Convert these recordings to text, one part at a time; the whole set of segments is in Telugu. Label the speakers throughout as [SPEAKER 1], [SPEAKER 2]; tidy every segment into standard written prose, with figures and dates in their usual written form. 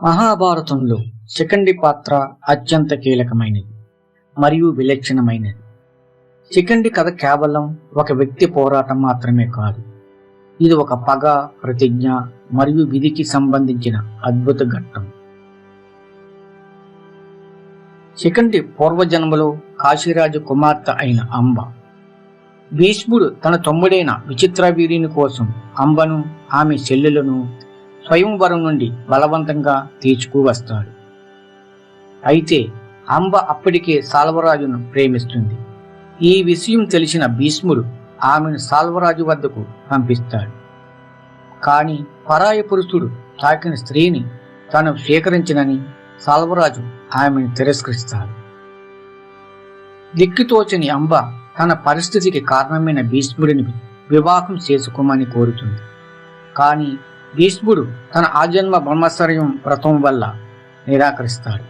[SPEAKER 1] మహాభారతంలో శిఖండి పాత్ర అత్యంత కీలకమైనది మరియు విలక్షణమైనది. శిఖండి కథ కేవలం ఒక వ్యక్తి పోరాటం మాత్రమే కాదు, ఇది ఒక పగ, ప్రతిజ్ఞ మరియు విధికి సంబంధించిన అద్భుత ఘట్టం. శిఖండి పూర్వజన్మలో కాశీరాజు కుమార్తె అయిన అంబ. భీష్ముడు తన తమ్ముడైన విచిత్రవీర్యుని కోసం అంబను, ఆమె చెల్లెలను స్వయంవరం నుండి బలవంతంగా తీసుకువస్తాడు. అయితే అంబ అప్పటికే సాల్వరాజును ప్రేమిస్తుంది. ఈ విషయం తెలిసిన భీష్ముడు ఆమెను సాల్వరాజు వద్దకు పంపిస్తాడు. కానీ పరాయ పురుషుడు తాకిన స్త్రీని తాను స్వీకరించినని సాల్వరాజు ఆమెను తిరస్కరిస్తాడు. దిక్కుతోచని అంబ తన పరిస్థితికి కారణమైన భీష్ముడిని వివాహం చేసుకోమని కోరుతుంది. కానీ భీష్ముడు తన ఆజన్మ బ్రహ్మచర్యం వ్రతం వల్ల నిరాకరిస్తాడు.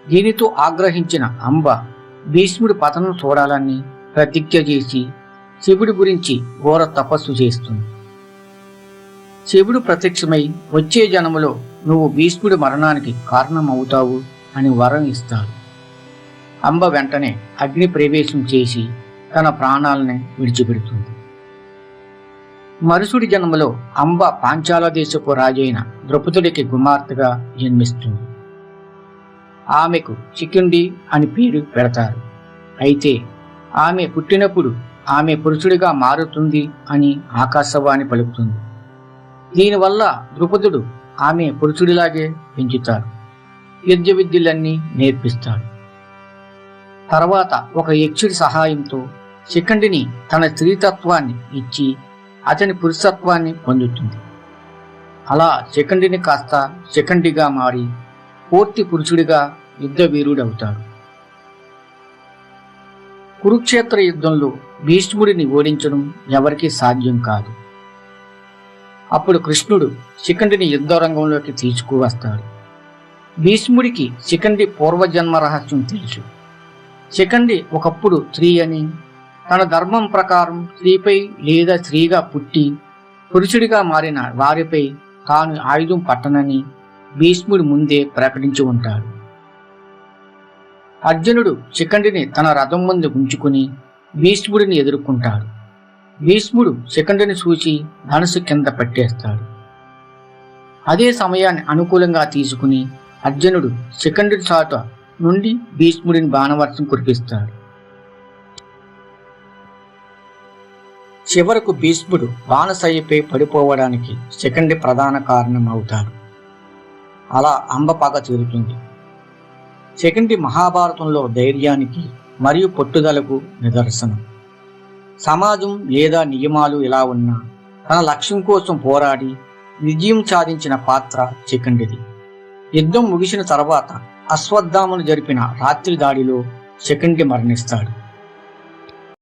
[SPEAKER 1] దీనితో ఆగ్రహించిన అంబ భీష్ముడి పతనం చూడాలని ప్రతిజ్ఞ చేసి శివుడి గురించి ఘోర తపస్సు చేస్తుంది. శివుడు ప్రత్యక్షమై వచ్చే జన్మలో నువ్వు భీష్ముడి మరణానికి కారణమవుతావు అని వరం ఇస్తాడు. అంబ వెంటనే అగ్ని ప్రవేశం చేసి తన ప్రాణాలని విడిచిపెడుతుంది. మరుసుడి జన్మలో అంబ పాంచాల దేశపు రాజైన ద్రౌపదుడికి కుమార్తెగా జన్మిస్తుంది. ఆమెకు శిఖండి అని పేరు పెడతారు. అయితే ఆమె పుట్టినప్పుడు ఆమె పురుషుడిగా మారుతుంది అని ఆకాశవాణి పలుకుతుంది. దీనివల్ల ద్రౌపదుడు ఆమె పురుషుడిలాగే పెంచుతాడు. యుద్ధ విద్యలన్నీ నేర్పిస్తాడు. తర్వాత ఒక యక్షుడి సహాయంతో శిఖండిని తన స్త్రీతత్వాన్ని ఇచ్చి అతని పురుషత్వాన్ని పొందుతుంది. అలా శిఖండిని కాస్త శిఖండిగా మారి పూర్తి పురుషుడిగా యుద్ధ వీరుడవుతాడు. కురుక్షేత్ర యుద్ధంలో భీష్ముడిని ఓడించడం ఎవరికీ సాధ్యం కాదు. అప్పుడు కృష్ణుడు శిఖండిని యుద్ధరంగంలోకి తీసుకువస్తాడు. భీష్ముడికి శిఖండి పూర్వజన్మ రహస్యం తెలుసు. శిఖండి ఒకప్పుడు స్త్రీ అని, తన ధర్మం ప్రకారం స్త్రీపై లేదా స్త్రీగా పుట్టి పురుషుడిగా మారిన వారిపై తాను ఆయుధం పట్టనని భీష్ముడి ముందే ప్రకటించి ఉంటాడు. అర్జునుడు శిఖండిని తన రథం ముందు ఉంచుకుని భీష్ముడిని ఎదుర్కొంటాడు. భీష్ముడు శిఖండిని చూసి ధనుసు కింద పెట్టేస్తాడు. అదే సమయాన్ని అనుకూలంగా తీసుకుని అర్జునుడు శిఖండి చాట నుండి భీష్ముడిని బాణవర్షం కురిపిస్తాడు. చివరకు భీష్ముడు బాణశయ్యపై పడిపోవడానికి శిఖండి ప్రధాన కారణం అవుతాడు. అలా అంబ పగ తీరుతుంది. శిఖండి మహాభారతంలో ధైర్యానికి మరియు పట్టుదలకు నిదర్శనం. సమాజం లేదా నియమాలు ఎలా ఉన్నా తన లక్ష్యం కోసం పోరాడి విజయం సాధించిన పాత్ర శిఖండిది. యుద్ధం ముగిసిన తర్వాత అశ్వత్థామను జరిపిన రాత్రి దాడిలో శిఖండి మరణిస్తాడు.